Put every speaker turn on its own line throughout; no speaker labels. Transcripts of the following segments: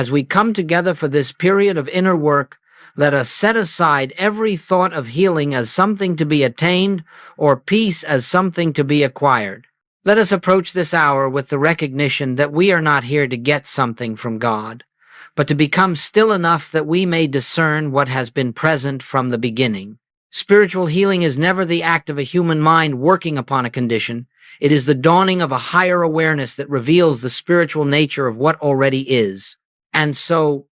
As we come together for this period of inner work, let us set aside every thought of healing as something to be attained or peace as something to be acquired. Let us approach this hour with the recognition that we are not here to get something from God, but to become still enough that we may discern what has been present from the beginning. Spiritual healing is never the act of a human mind working upon a condition. It is the dawning of a higher awareness that reveals the spiritual nature of what already is. And so,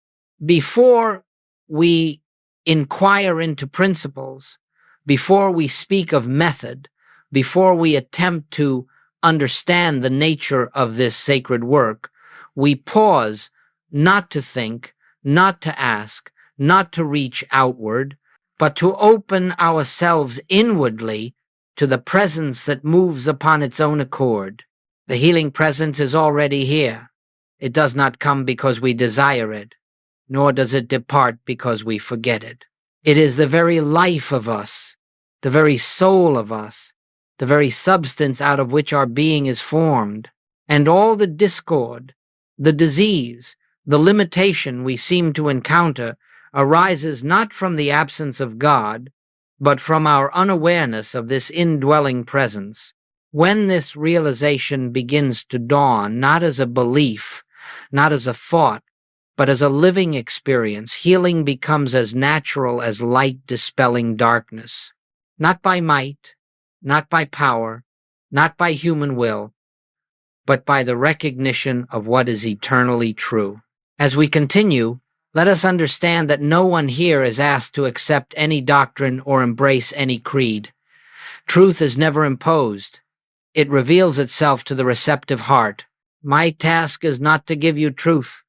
before we inquire into principles, before we speak of method, before we attempt to understand the nature of this sacred work, we pause not to think, not to ask, not to reach outward, but to open ourselves inwardly to the presence that moves upon its own accord. The healing presence is already here. It does not come because we desire it, nor does it depart because we forget it. It is the very life of us, the very soul of us, the very substance out of which our being is formed, and all the discord, the disease, the limitation we seem to encounter arises not from the absence of God, but from our unawareness of this indwelling presence. When this realization begins to dawn, not as a belief, not as a thought, but as a living experience, healing becomes as natural as light dispelling darkness. Not by might, not by power, not by human will, but by the recognition of what is eternally true. As we continue, let us understand that no one here is asked to accept any doctrine or embrace any creed. Truth is never imposed. It reveals itself to the receptive heart. My task is not to give you truth,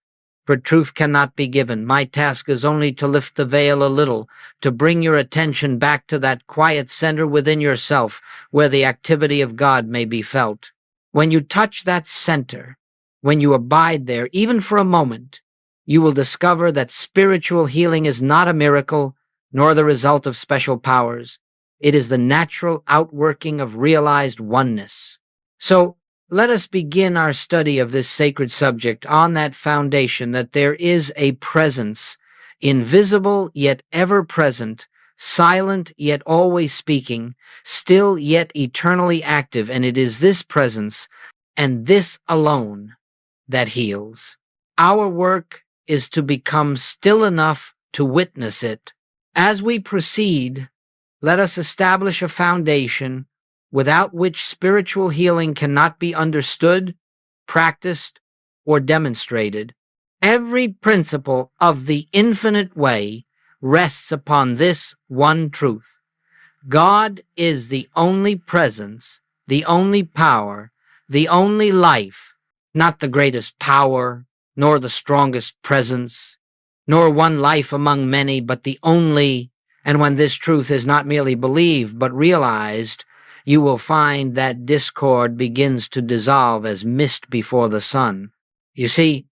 for truth cannot be given. My task is only to lift the veil a little, to bring your attention back to that quiet center within yourself where the activity of God may be felt. When you touch that center, when you abide there, even for a moment, you will discover that spiritual healing is not a miracle, nor the result of special powers. It is the natural outworking of realized oneness. So, let us begin our study of this sacred subject on that foundation that there is a presence, invisible yet ever present, silent yet always speaking, still yet eternally active, and it is this presence, and this alone, that heals. Our work is to become still enough to witness it. As we proceed, let us establish a foundation without which spiritual healing cannot be understood, practiced, or demonstrated. Every principle of the infinite way rests upon this one truth. God is the only presence, the only power, the only life, not the greatest power, nor the strongest presence, nor one life among many, but the only. And when this truth is not merely believed, but realized, you will find that discord begins to dissolve as mist before the sun. You see,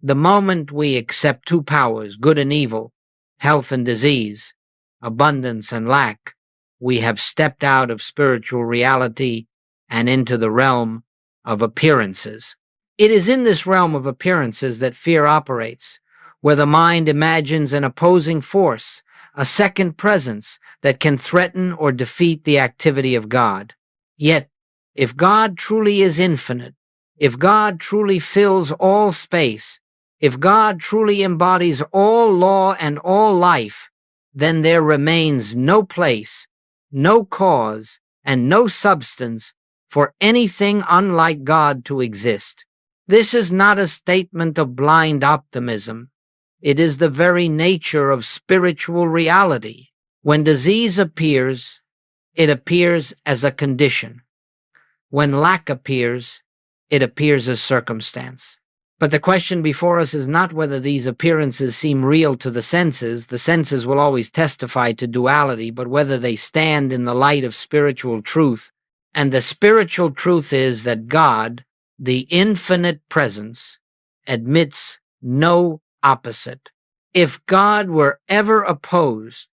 the moment we accept two powers, good and evil, health and disease, abundance and lack, we have stepped out of spiritual reality and into the realm of appearances. It is in this realm of appearances that fear operates, where the mind imagines an opposing force, a second presence that can threaten or defeat the activity of God. Yet, if God truly is infinite, if God truly fills all space, if God truly embodies all law and all life, then there remains no place, no cause, and no substance for anything unlike God to exist. This is not a statement of blind optimism. It is the very nature of spiritual reality. When disease appears, it appears as a condition. When lack appears, it appears as circumstance. But the question before us is not whether these appearances seem real to the senses. The senses will always testify to duality, but whether they stand in the light of spiritual truth. And the spiritual truth is that God, the infinite presence, admits no opposite. If God were ever opposed,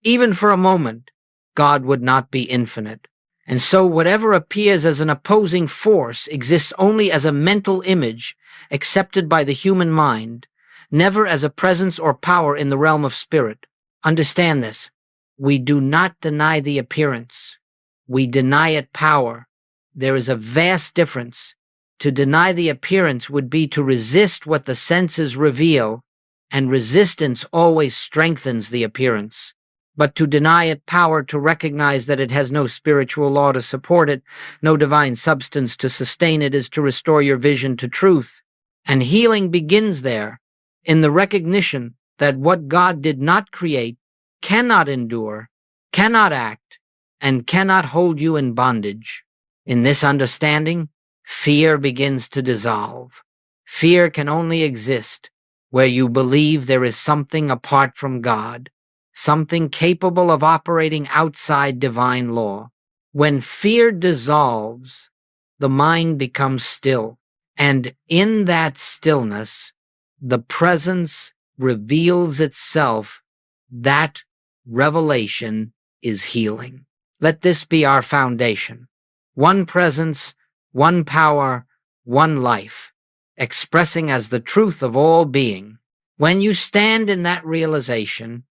even for a moment, God would not be infinite. And so whatever appears as an opposing force exists only as a mental image accepted by the human mind, never as a presence or power in the realm of spirit. Understand this. We do not deny the appearance. We deny it power. There is a vast difference. To deny the appearance would be to resist what the senses reveal, and resistance always strengthens the appearance. But to deny it power, to recognize that it has no spiritual law to support it, no divine substance to sustain it, is to restore your vision to truth. And healing begins there, in the recognition that what God did not create cannot endure, cannot act, and cannot hold you in bondage. In this understanding, fear begins to dissolve. Fear can only exist where you believe there is something apart from God, something capable of operating outside divine law. When fear dissolves, the mind becomes still, and in that stillness, the presence reveals itself. That revelation is healing. Let this be our foundation. One presence, one power, one life, expressing as the truth of all being. When you stand in that realization,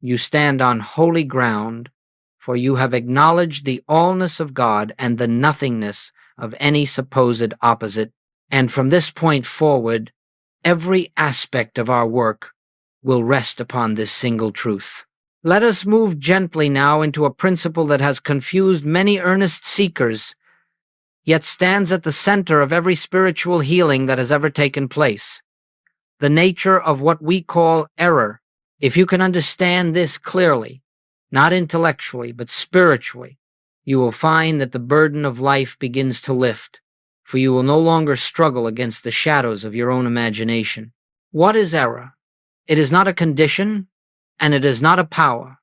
you stand on holy ground, for you have acknowledged the allness of God and the nothingness of any supposed opposite. And from this point forward, every aspect of our work will rest upon this single truth. Let us move gently now into a principle that has confused many earnest seekers, yet stands at the center of every spiritual healing that has ever taken place. The nature of what we call error. If you can understand this clearly, not intellectually, but spiritually, you will find that the burden of life begins to lift, for you will no longer struggle against the shadows of your own imagination. What is error? It is not a condition, and it is not a power.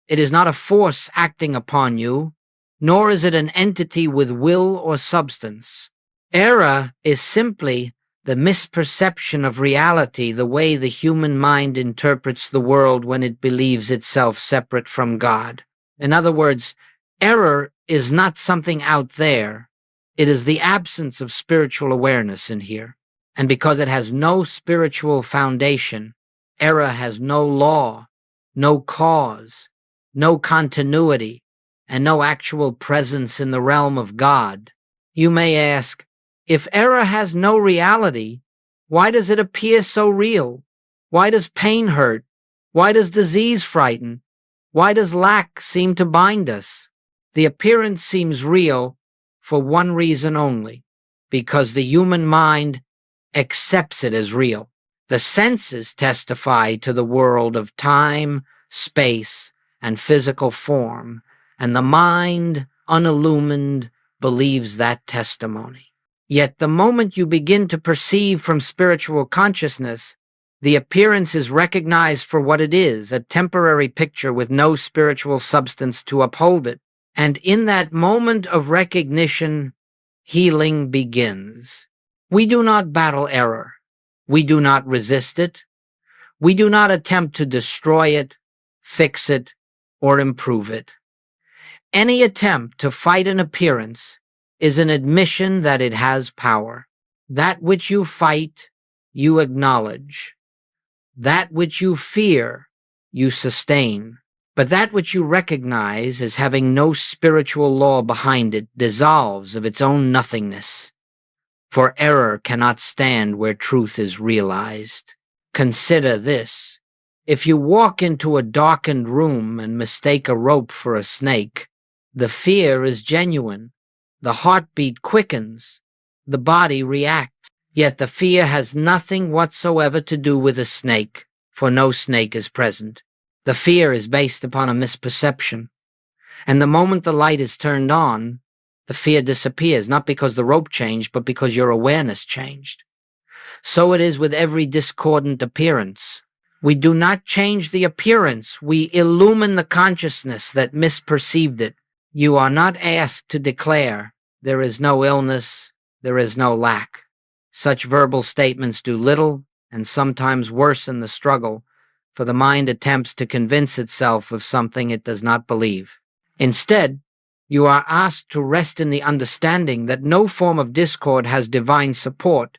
It is not a force acting upon you, nor is it an entity with will or substance. Error is simply the misperception of reality, the way the human mind interprets the world when it believes itself separate from God. In other words, error is not something out there. It is the absence of spiritual awareness in here. And because it has no spiritual foundation, error has no law, no cause, no continuity, and no actual presence in the realm of God. You may ask, if error has no reality, why does it appear so real? Why does pain hurt? Why does disease frighten? Why does lack seem to bind us? The appearance seems real for one reason only, because the human mind accepts it as real. The senses testify to the world of time, space, and physical form, and the mind, unillumined, believes that testimony. Yet the moment you begin to perceive from spiritual consciousness, the appearance is recognized for what it is, a temporary picture with no spiritual substance to uphold it. And in that moment of recognition, healing begins. We do not battle error. We do not resist it. We do not attempt to destroy it, fix it, or improve it. Any attempt to fight an appearance is an admission that it has power. That which you fight, you acknowledge. That which you fear, you sustain. But that which you recognize as having no spiritual law behind it dissolves of its own nothingness. For error cannot stand where truth is realized. Consider this. If you walk into a darkened room and mistake a rope for a snake, the fear is genuine. The heartbeat quickens. The body reacts. Yet the fear has nothing whatsoever to do with a snake, for no snake is present. The fear is based upon a misperception. And the moment the light is turned on, the fear disappears, not because the rope changed, but because your awareness changed. So it is with every discordant appearance. We do not change the appearance. We illumine the consciousness that misperceived it. You are not asked to declare, there is no illness, there is no lack. Such verbal statements do little and sometimes worsen the struggle, for the mind attempts to convince itself of something it does not believe. Instead, you are asked to rest in the understanding that no form of discord has divine support,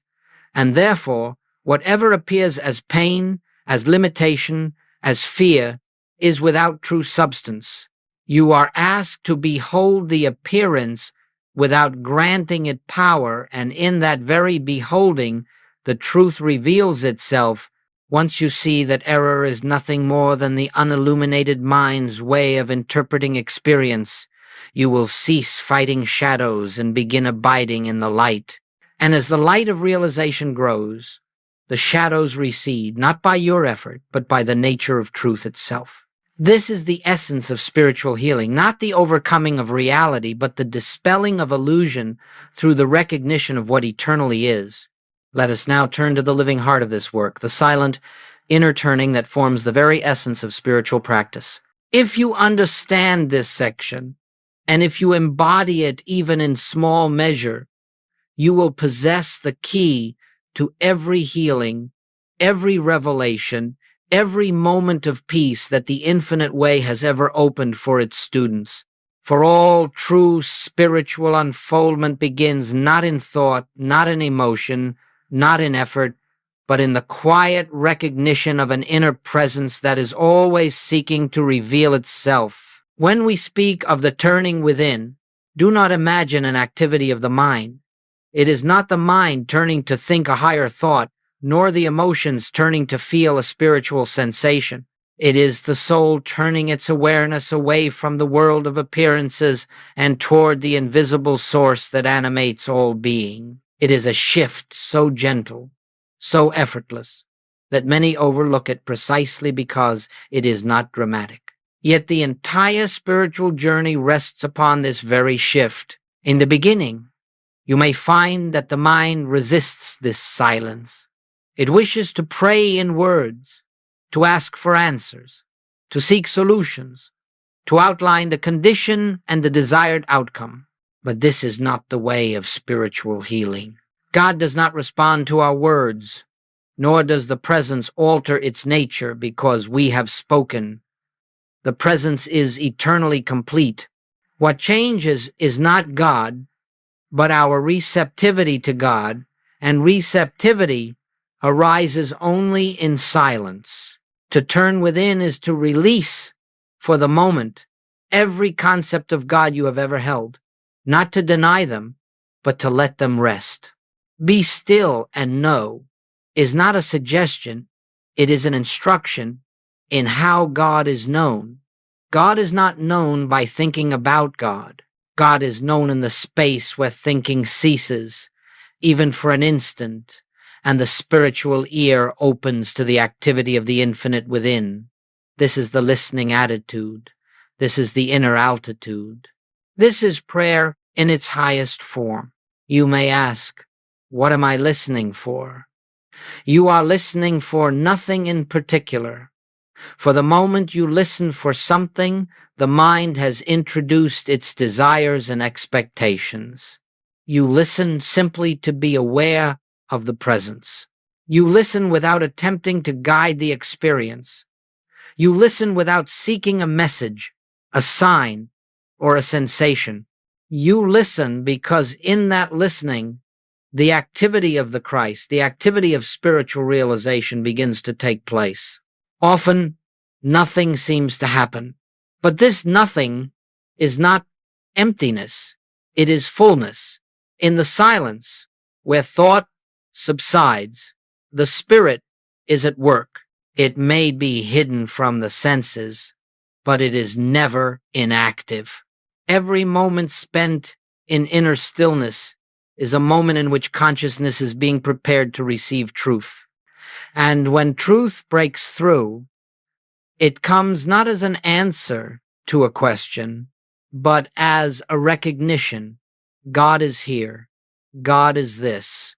and therefore Whatever appears as pain, as limitation, as fear, is without true substance. You are asked to behold the appearance without granting it power, and in that very beholding, the truth reveals itself. Once you see that error is nothing more than the unilluminated mind's way of interpreting experience, you will cease fighting shadows and begin abiding in the light. And as the light of realization grows, the shadows recede, not by your effort, but by the nature of truth itself. This is the essence of spiritual healing, not the overcoming of reality, but the dispelling of illusion through the recognition of what eternally is. Let us now turn to the living heart of this work, the silent inner turning that forms the very essence of spiritual practice. If you understand this section, and if you embody it even in small measure, you will possess the key to every healing, every revelation, every moment of peace that the infinite way has ever opened for its students. For all true spiritual unfoldment begins not in thought, not in emotion, not in effort, but in the quiet recognition of an inner presence that is always seeking to reveal itself. When we speak of the turning within, do not imagine an activity of the mind. It is not the mind turning to think a higher thought, nor the emotions turning to feel a spiritual sensation. It is the soul turning its awareness away from the world of appearances and toward the invisible source that animates all being. It is a shift so gentle, so effortless, that many overlook it precisely because it is not dramatic. Yet the entire spiritual journey rests upon this very shift. In the beginning, you may find that the mind resists this silence. It wishes to pray in words, to ask for answers, to seek solutions, to outline the condition and the desired outcome. But this is not the way of spiritual healing. God does not respond to our words, nor does the presence alter its nature because we have spoken. The presence is eternally complete. What changes is not God, but our receptivity to God, and receptivity arises only in silence. To turn within is to release, for the moment, every concept of God you have ever held, not to deny them, but to let them rest. Be still and know is not a suggestion, it is an instruction in how God is known. God is not known by thinking about God. God is known in the space where thinking ceases, even for an instant, and the spiritual ear opens to the activity of the infinite within. This is the listening attitude. This is the inner altitude. This is prayer in its highest form. You may ask, what am I listening for? You are listening for nothing in particular. For the moment you listen for something, the mind has introduced its desires and expectations. You listen simply to be aware of the presence. You listen without attempting to guide the experience. You listen without seeking a message, a sign, or a sensation. You listen because in that listening, the activity of the Christ, the activity of spiritual realization begins to take place. Often, nothing seems to happen. But this nothing is not emptiness. It is fullness. In the silence, where thought subsides, the spirit is at work. It may be hidden from the senses, but it is never inactive. Every moment spent in inner stillness is a moment in which consciousness is being prepared to receive truth. And when truth breaks through, it comes not as an answer to a question, but as a recognition. God is here. God is this.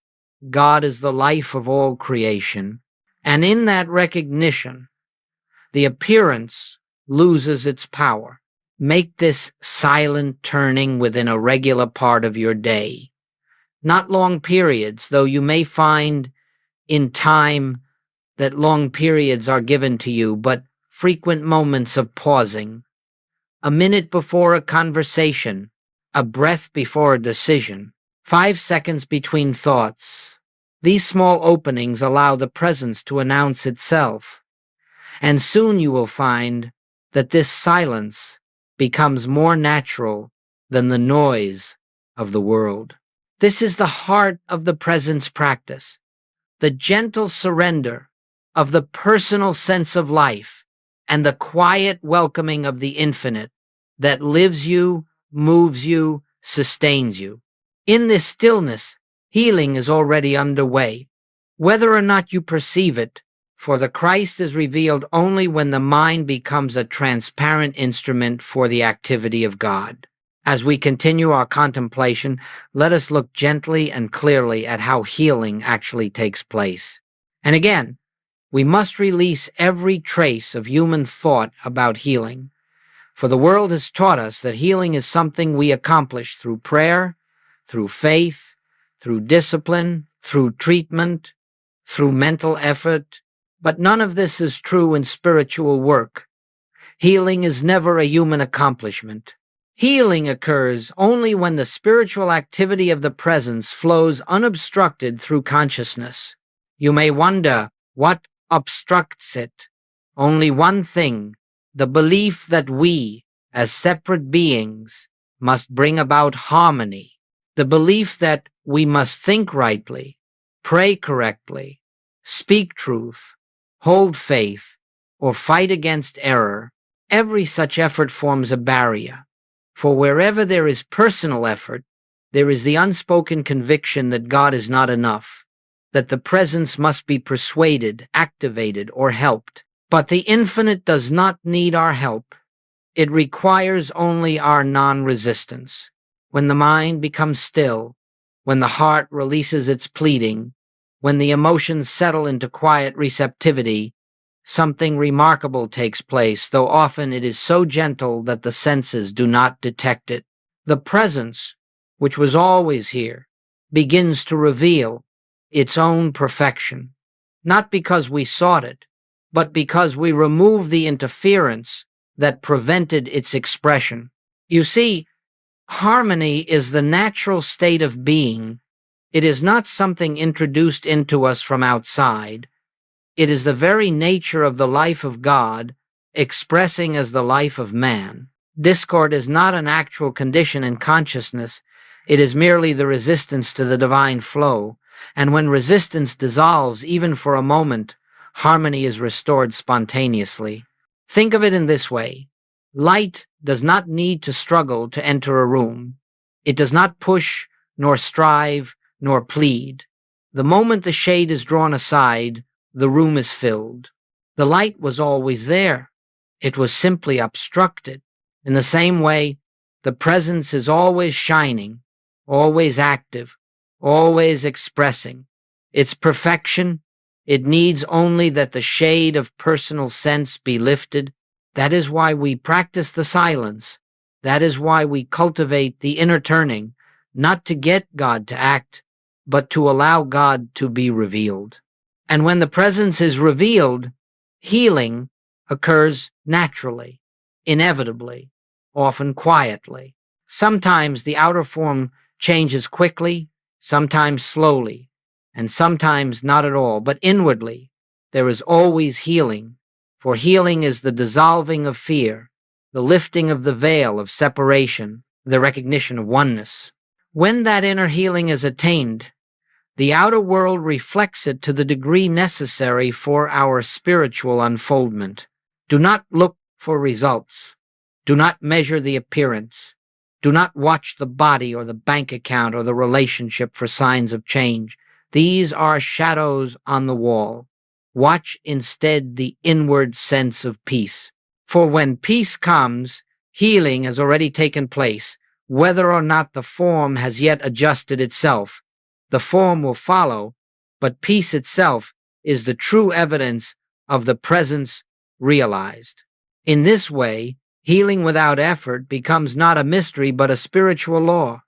God is the life of all creation. And in that recognition, the appearance loses its power. Make this silent turning within a regular part of your day. Not long periods, though you may find in time that long periods are given to you, but frequent moments of pausing. A minute before a conversation, a breath before a decision, 5 seconds between thoughts, These small openings allow the presence to announce itself, and soon you will find that this silence becomes more natural than the noise of the world. This is the heart of the presence practice, the gentle surrender of the personal sense of life and the quiet welcoming of the infinite that lives you, moves you, sustains you. In this stillness, healing is already underway, whether or not you perceive it, for the Christ is revealed only when the mind becomes a transparent instrument for the activity of God. As we continue our contemplation, let us look gently and clearly at how healing actually takes place. And again, we must release every trace of human thought about healing, for the world has taught us that healing is something we accomplish through prayer, through faith, through discipline, through treatment, through mental effort, but none of this is true in spiritual work. Healing is never a human accomplishment. Healing occurs only when the spiritual activity of the presence flows unobstructed through consciousness. You may wonder what obstructs it. Only one thing, the belief that we, as separate beings, must bring about harmony. The belief that we must think rightly, pray correctly, speak truth, hold faith, or fight against error. Every such effort forms a barrier. For wherever there is personal effort, there is the unspoken conviction that God is not enough, that the presence must be persuaded, activated, or helped. But the infinite does not need our help. It requires only our non-resistance. When the mind becomes still, when the heart releases its pleading, when the emotions settle into quiet receptivity, something remarkable takes place, though often it is so gentle that the senses do not detect it. The presence, which was always here, begins to reveal its own perfection, not because we sought it, but because we removed the interference that prevented its expression. You see, harmony is the natural state of being. It is not something introduced into us from outside. It is the very nature of the life of God, expressing as the life of man. Discord is not an actual condition in consciousness. It is merely the resistance to the divine flow. And when resistance dissolves, even for a moment, harmony is restored spontaneously. Think of it in this way. Light does not need to struggle to enter a room. It does not push, nor strive, nor plead. The moment the shade is drawn aside, the room is filled. The light was always there. It was simply obstructed. In the same way, the presence is always shining, always active, always expressing. Its perfection, it needs only that the shade of personal sense be lifted. That is why we practice the silence. That is why we cultivate the inner turning, not to get God to act, but to allow God to be revealed. And when the presence is revealed, healing occurs naturally, inevitably, often quietly. Sometimes the outer form changes quickly, sometimes slowly, and sometimes not at all, but inwardly there is always healing, for healing is the dissolving of fear, the lifting of the veil of separation, the recognition of oneness. When that inner healing is attained, the outer world reflects it to the degree necessary for our spiritual unfoldment. Do not look for results. Do not measure the appearance. Do not watch the body or the bank account or the relationship for signs of change. These are shadows on the wall. Watch instead the inward sense of peace. For when peace comes, healing has already taken place, whether or not the form has yet adjusted itself. The form will follow, but peace itself is the true evidence of the presence realized. In this way, healing without effort becomes not a mystery but a spiritual law.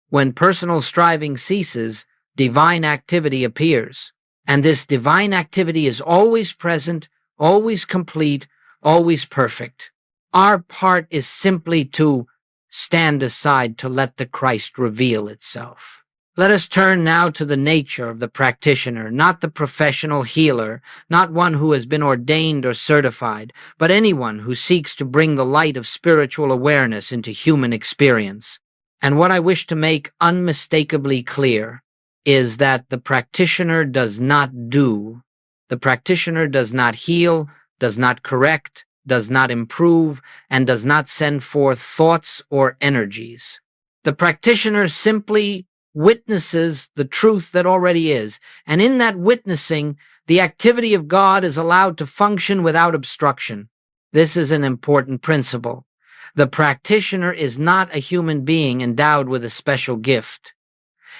When personal striving ceases, divine activity appears. And this divine activity is always present, always complete, always perfect. Our part is simply to stand aside to let the Christ reveal itself. Let us turn now to the nature of the practitioner, not the professional healer, not one who has been ordained or certified, but anyone who seeks to bring the light of spiritual awareness into human experience. And what I wish to make unmistakably clear is that the practitioner does not do. The practitioner does not heal, does not correct, does not improve, and does not send forth thoughts or energies. The practitioner simply witnesses the truth that already is, and in that witnessing, the activity of God is allowed to function without obstruction. This is an important principle. The practitioner is not a human being endowed with a special gift.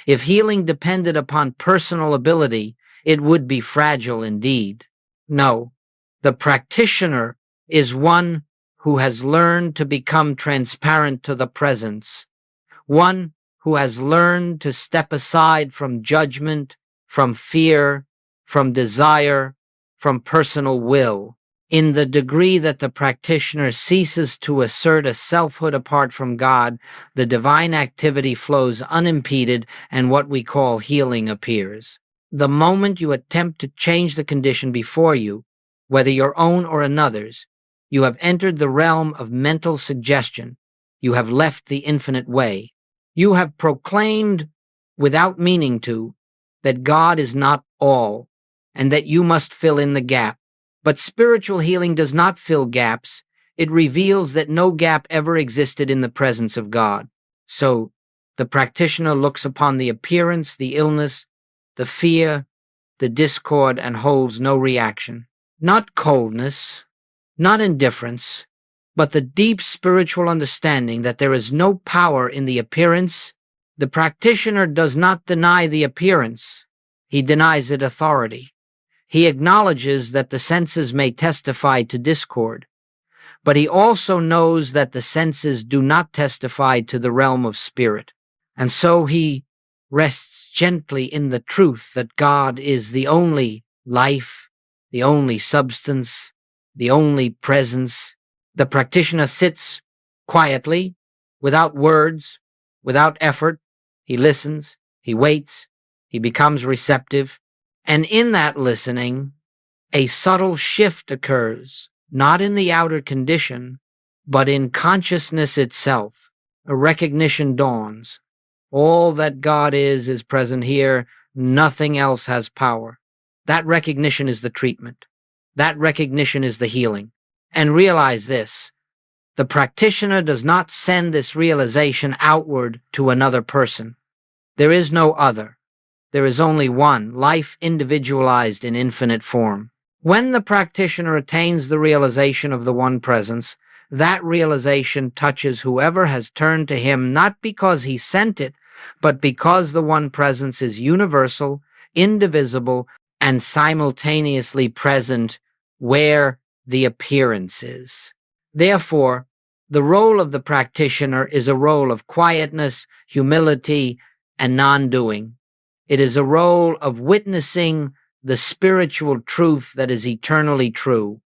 If healing depended upon personal ability, it would be fragile indeed. No, the practitioner is one who has learned to become transparent to the presence, one who has learned to step aside from judgment, from fear, from desire, from personal will. In the degree that the practitioner ceases to assert a selfhood apart from God, the divine activity flows unimpeded and what we call healing appears. The moment you attempt to change the condition before you, whether your own or another's, you have entered the realm of mental suggestion. You have left the infinite way. You have proclaimed, without meaning to, that God is not all, and that you must fill in the gap. But spiritual healing does not fill gaps. It reveals that no gap ever existed in the presence of God. So, the practitioner looks upon the appearance, the illness, the fear, the discord, and holds no reaction. Not coldness, not indifference, but the deep spiritual understanding that there is no power in the appearance. The practitioner does not deny the appearance. He denies it authority. He acknowledges that the senses may testify to discord, but he also knows that the senses do not testify to the realm of spirit. And so he rests gently in the truth that God is the only life, the only substance, the only presence. The practitioner sits quietly, without words, without effort. He listens, he waits, he becomes receptive. And in that listening, a subtle shift occurs, not in the outer condition, but in consciousness itself. A recognition dawns. All that God is present here. Nothing else has power. That recognition is the treatment. That recognition is the healing. And realize this, the practitioner does not send this realization outward to another person. There is no other. There is only one, life individualized in infinite form. When the practitioner attains the realization of the one presence, that realization touches whoever has turned to him not because he sent it, but because the one presence is universal, indivisible, and simultaneously present where the appearance is. Therefore, the role of the practitioner is a role of quietness, humility, and non-doing. It is a role of witnessing the spiritual truth that is eternally true.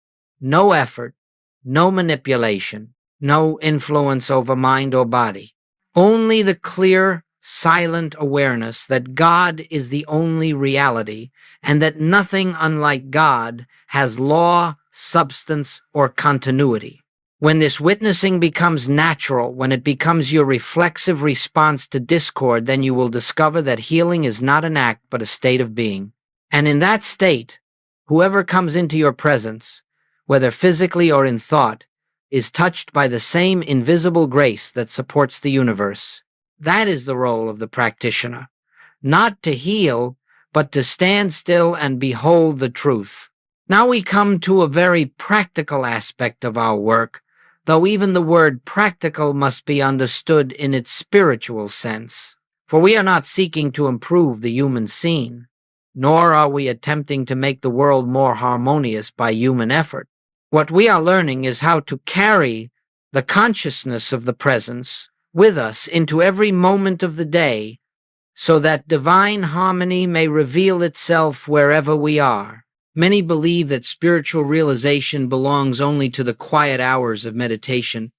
No effort, no manipulation, no influence over mind or body. Only the clear, silent awareness that God is the only reality and that nothing unlike God has law, substance, or continuity. When this witnessing becomes natural, when it becomes your reflexive response to discord, then you will discover that healing is not an act but a state of being. And in that state, whoever comes into your presence, whether physically or in thought, is touched by the same invisible grace that supports the universe. That is the role of the practitioner, not to heal, but to stand still and behold the truth. Now we come to a very practical aspect of our work, though even the word practical must be understood in its spiritual sense. For we are not seeking to improve the human scene, nor are we attempting to make the world more harmonious by human effort. What we are learning is how to carry the consciousness of the presence with us into every moment of the day, so that divine harmony may reveal itself wherever we are. Many believe that spiritual realization belongs only to the quiet hours of meditation,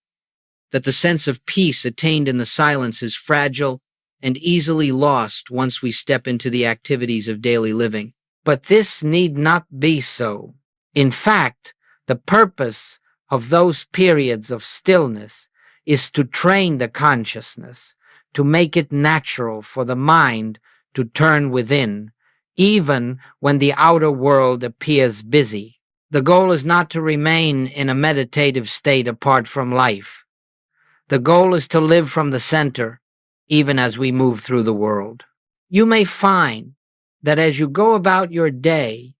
that the sense of peace attained in the silence is fragile and easily lost once we step into the activities of daily living. But this need not be so. In fact, the purpose of those periods of stillness is to train the consciousness, to make it natural for the mind to turn within, even when the outer world appears busy. The goal is not to remain in a meditative state apart from life. The goal is to live from the center, even as we move through the world. You may find that as you go about your day,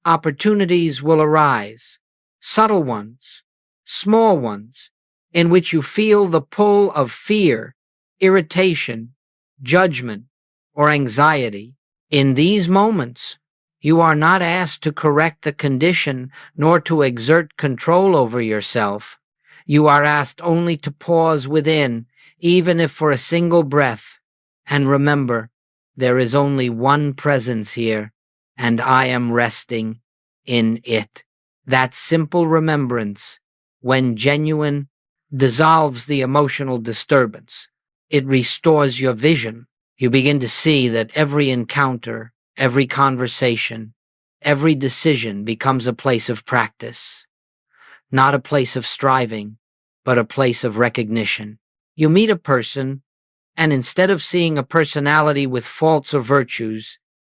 opportunities will arise, subtle ones, small ones, in which you feel the pull of fear, irritation, judgment, or anxiety. In these moments, you are not asked to correct the condition nor to exert control over yourself. You are asked only to pause within, even if for a single breath, and remember, there is only one presence here, and I am resting in it. That simple remembrance, when genuine, dissolves the emotional disturbance. It restores your vision. You begin to see that every encounter, every conversation, every decision becomes a place of practice, not a place of striving, but a place of recognition. You meet a person, and instead of seeing a personality with faults or virtues,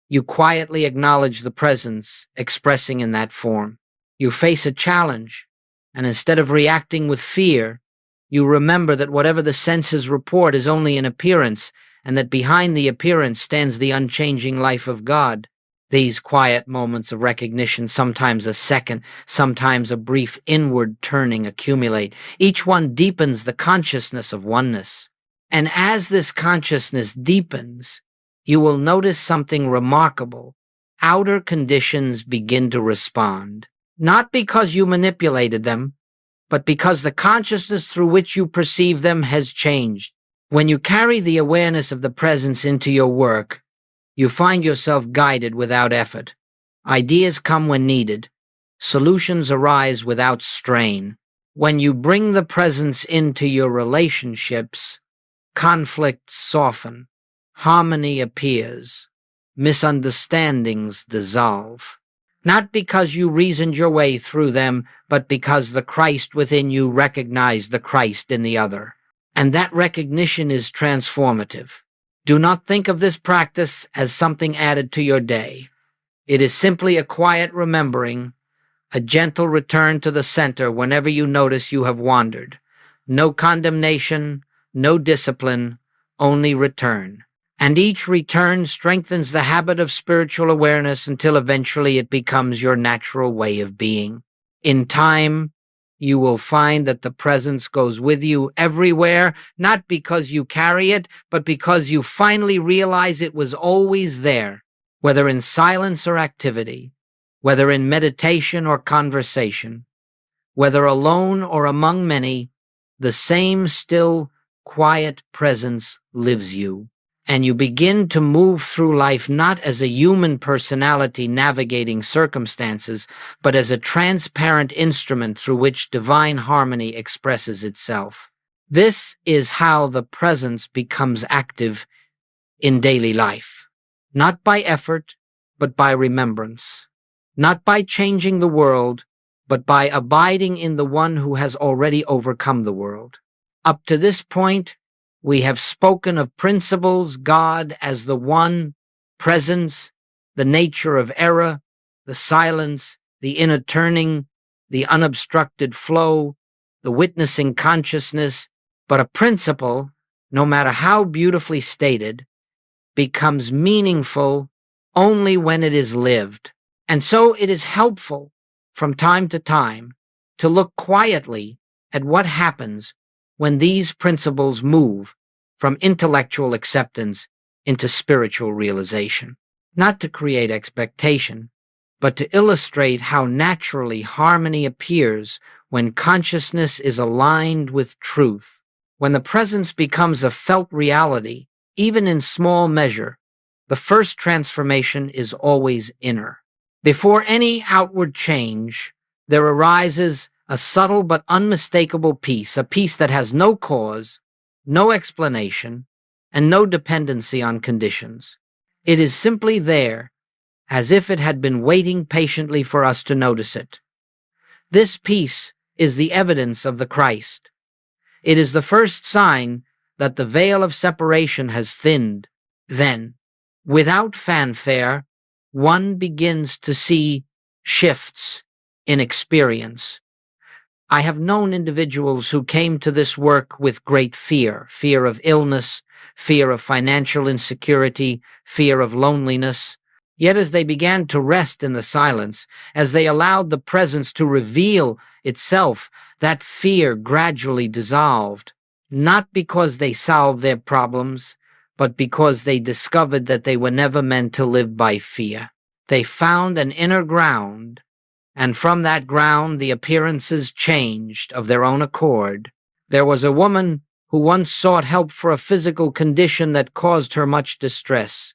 you quietly acknowledge the presence expressing in that form. You face a challenge, and instead of reacting with fear, you remember that whatever the senses report is only an appearance, and that behind the appearance stands the unchanging life of God. These quiet moments of recognition, sometimes a second, sometimes a brief inward turning, accumulate. Each one deepens the consciousness of oneness. And as this consciousness deepens, you will notice something remarkable. Outer conditions begin to respond, not because you manipulated them, but because the consciousness through which you perceive them has changed. When you carry the awareness of the presence into your work, you find yourself guided without effort. Ideas come when needed. Solutions arise without strain. When you bring the presence into your relationships, conflicts soften, harmony appears, misunderstandings dissolve. Not because you reasoned your way through them, but because the Christ within you recognized the Christ in the other. And that recognition is transformative. Do not think of this practice as something added to your day. It is simply a quiet remembering, a gentle return to the center whenever you notice you have wandered. No condemnation, no discipline, only return. And each return strengthens the habit of spiritual awareness until eventually it becomes your natural way of being. In time, you will find that the presence goes with you everywhere, not because you carry it, but because you finally realize it was always there, whether in silence or activity, whether in meditation or conversation, whether alone or among many, the same still, quiet presence lives you. And you begin to move through life not as a human personality navigating circumstances, but as a transparent instrument through which divine harmony expresses itself. This is how the presence becomes active in daily life, not by effort, but by remembrance, not by changing the world, but by abiding in the one who has already overcome the world. Up to this point, we have spoken of principles, God as the one, presence, the nature of error, the silence, the inner turning, the unobstructed flow, the witnessing consciousness. But a principle, no matter how beautifully stated, becomes meaningful only when it is lived. And so it is helpful from time to time to look quietly at what happens when these principles move from intellectual acceptance into spiritual realization. Not to create expectation, but to illustrate how naturally harmony appears when consciousness is aligned with truth. When the presence becomes a felt reality, even in small measure, the first transformation is always inner. Before any outward change, there arises a subtle but unmistakable peace, a peace that has no cause, no explanation, and no dependency on conditions. It is simply there, as if it had been waiting patiently for us to notice it. This peace is the evidence of the Christ. It is the first sign that the veil of separation has thinned. Then, without fanfare, one begins to see shifts in experience. I have known individuals who came to this work with great fear of illness, fear of financial insecurity, fear of loneliness. Yet as they began to rest in the silence, as they allowed the presence to reveal itself, that fear gradually dissolved, not because they solved their problems, but because they discovered that they were never meant to live by fear. They found an inner ground, and from that ground the appearances changed of their own accord. There was a woman who once sought help for a physical condition that caused her much distress.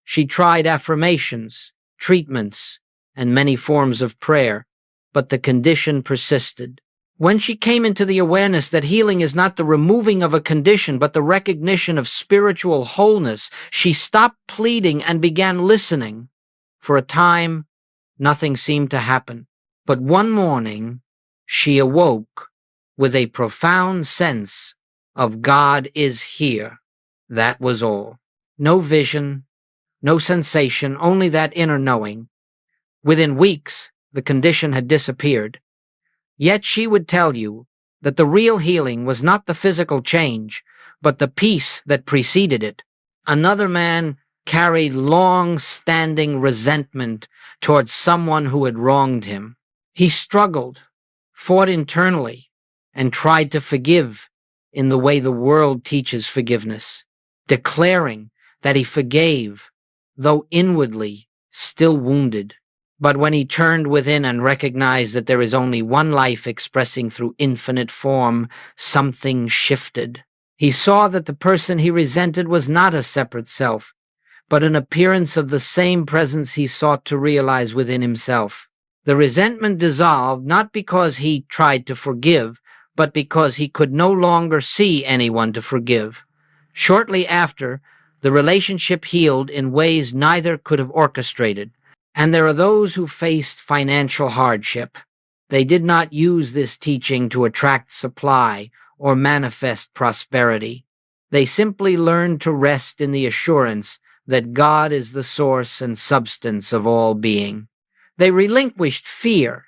She tried affirmations, treatments, and many forms of prayer, but the condition persisted. When she came into the awareness that healing is not the removing of a condition, but the recognition of spiritual wholeness, she stopped pleading and began listening. For a time, nothing seemed to happen. But one morning, she awoke with a profound sense of God is here. That was all. No vision, no sensation, only that inner knowing. Within weeks, the condition had disappeared. Yet she would tell you that the real healing was not the physical change, but the peace that preceded it. Another man carried long-standing resentment towards someone who had wronged him. He struggled, fought internally, and tried to forgive in the way the world teaches forgiveness, declaring that he forgave, though inwardly still wounded. But when he turned within and recognized that there is only one life expressing through infinite form, something shifted. He saw that the person he resented was not a separate self, but an appearance of the same presence he sought to realize within himself. The resentment dissolved not because he tried to forgive, but because he could no longer see anyone to forgive. Shortly after, the relationship healed in ways neither could have orchestrated. And there are those who faced financial hardship. They did not use this teaching to attract supply or manifest prosperity. They simply learned to rest in the assurance that God is the source and substance of all being. They relinquished fear,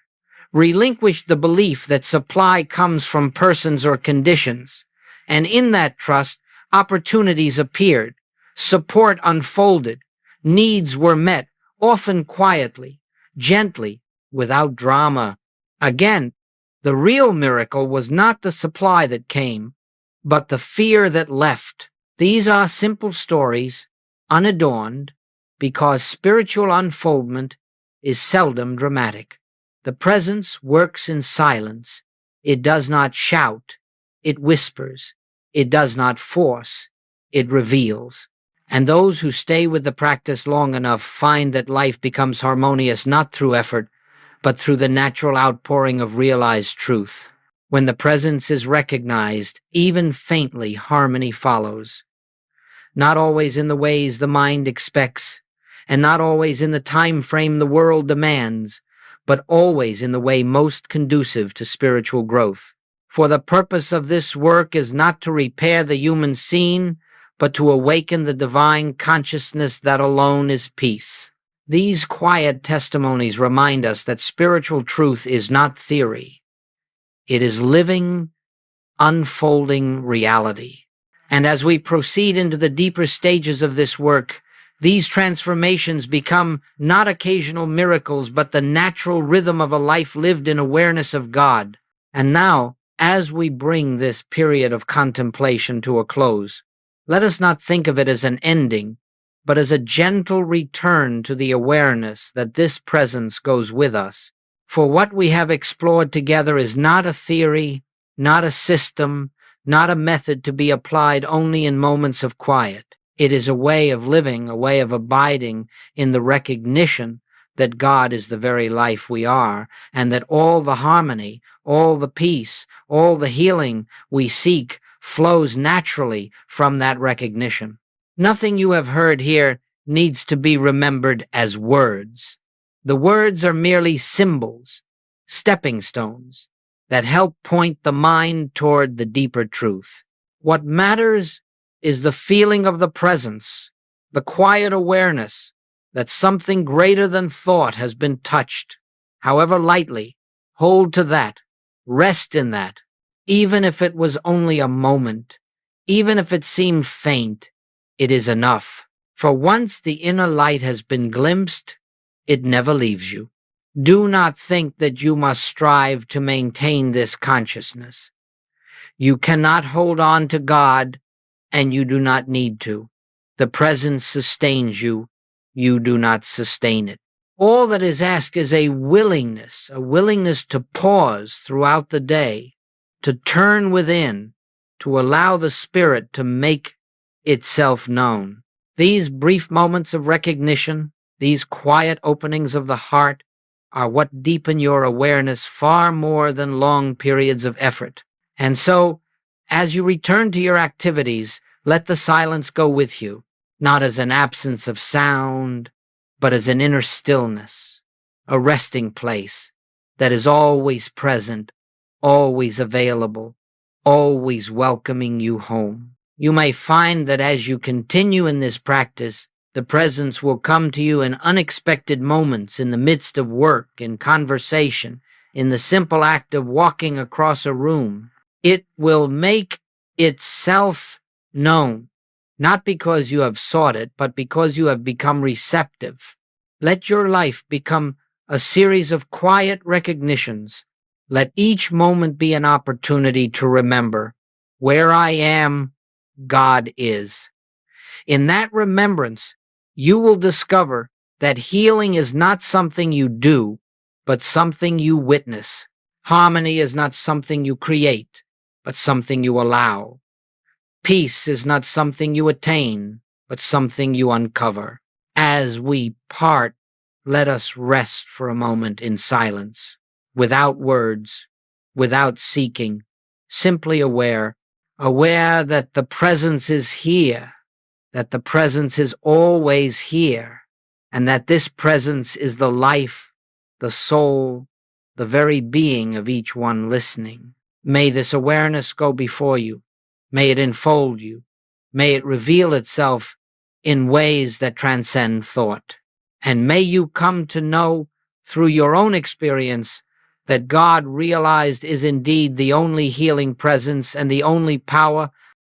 relinquished the belief that supply comes from persons or conditions, and in that trust, opportunities appeared, support unfolded, needs were met, often quietly, gently, without drama. Again, the real miracle was not the supply that came, but the fear that left. These are simple stories, unadorned, because spiritual unfoldment is seldom dramatic. The presence works in silence. It does not shout. It whispers. It does not force. It reveals. And those who stay with the practice long enough find that life becomes harmonious not through effort, but through the natural outpouring of realized truth. When the presence is recognized, even faintly, harmony follows. Not always in the ways the mind expects, and not always in the time frame the world demands, but always in the way most conducive to spiritual growth. For the purpose of this work is not to repair the human scene, but to awaken the divine consciousness that alone is peace. These quiet testimonies remind us that spiritual truth is not theory. It is living, unfolding reality. And as we proceed into the deeper stages of this work, these transformations become not occasional miracles, but the natural rhythm of a life lived in awareness of God. And now, as we bring this period of contemplation to a close, let us not think of it as an ending, but as a gentle return to the awareness that this presence goes with us. For what we have explored together is not a theory, not a system, not a method to be applied only in moments of quiet. It is a way of living, a way of abiding in the recognition that God is the very life we are, and that all the harmony, all the peace, all the healing we seek flows naturally from that recognition. Nothing you have heard here needs to be remembered as words. The words are merely symbols, stepping stones, that help point the mind toward the deeper truth. What matters is the feeling of the presence, the quiet awareness that something greater than thought has been touched. However lightly, hold to that, rest in that, even if it was only a moment, even if it seemed faint, it is enough. For once the inner light has been glimpsed, it never leaves you. Do not think that you must strive to maintain this consciousness. You cannot hold on to God, and you do not need to. The presence sustains you. You do not sustain it. All that is asked is a willingness to pause throughout the day, to turn within, to allow the Spirit to make itself known. These brief moments of recognition, these quiet openings of the heart, are what deepen your awareness far more than long periods of effort. And so, as you return to your activities, let the silence go with you, not as an absence of sound, but as an inner stillness, a resting place that is always present, always available, always welcoming you home. You may find that as you continue in this practice, the presence will come to you in unexpected moments in the midst of work, in conversation, in the simple act of walking across a room. It will make itself known, not because you have sought it, but because you have become receptive. Let your life become a series of quiet recognitions. Let each moment be an opportunity to remember, where I am, God is. In that remembrance, you will discover that healing is not something you do, but something you witness. Harmony is not something you create, but something you allow. Peace is not something you attain, but something you uncover. As we part, let us rest for a moment in silence, without words, without seeking, simply aware that the presence is here, that the presence is always here, and that this presence is the life, the soul, the very being of each one listening. May this awareness go before you. May it enfold you. May it reveal itself in ways that transcend thought. And may you come to know through your own experience that God realized is indeed the only healing presence and the only power